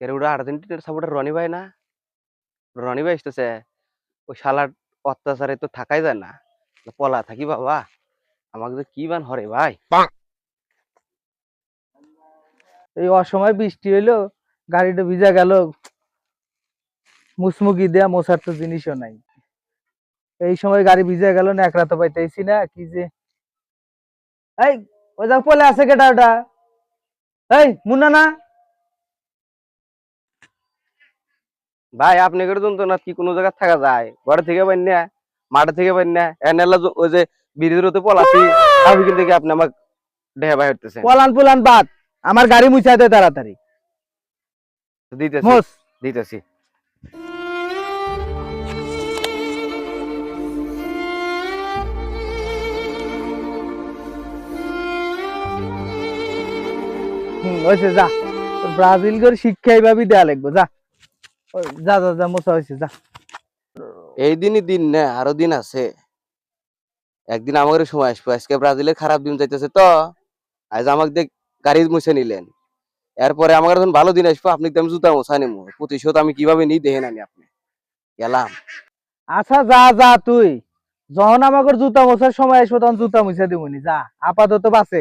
এর ওটা আর্জেন্টিনার সাপোর্টার রনি ভাই না? রনি ভাই আসতেছে। ওই শালার অত্যাচারে তো থাকাই যায় না। পলা থাকি বাবা, আমাকে যে কি বান হরে ভাই। এই অসময় বৃষ্টি হইলো, গাড়িটা ভিজা গেল, মুসমুকি দেয়া মোছার তো জিনিসও নাই। এই সময় গাড়ি ভিজা গেল, ন্যাকড়া তো পাইতেছি না কি যে। এই ওই যা পলে আছে কেটা ওটা? এই মুন্না না? ভাই আপনি করে তো না কি কোনো জায়গায় থাকা যায়? ঘরে থেকে পাই না, মাঠে থেকে পাই না, এনালা ওই যে বিরোধী পলাছি, আমি কিন্তু কি আপনি আমাকে দেহে ভাই হইতেছেন। পলান পুলান বাদ, আমার গাড়ি মুছাই দে তাড়াতাড়ি। দিতেছি মোস। দিতেছি। হয়েছে যা, ব্রাজিল করে শিক্ষা এইভাবেই দেয়া লাগবে। যা যা যা যা, মোছা হয়েছে যা। এই দিনই দিন না, আরো দিন আছে। একদিন আমাদের সময় আসবে। আজকে ব্রাজিলের খারাপ দিন যাইতেছে তো, আজ আমাকে দেখ গাড়ি মুছে নিলেন। এরপরে আমার যখন ভালো দিন আসবো, আপনি তো আমি জুতা মোছা নিবো। প্রতিশোধ আমি কিভাবে নিই দেখেন আমি আপনি। গেলাম। আচ্ছা যা যা, তুই যখন আমাকে জুতা মোছার সময় আসবো তখন জুতা মুছা দিবনি। যা আপাতত বাঁচে।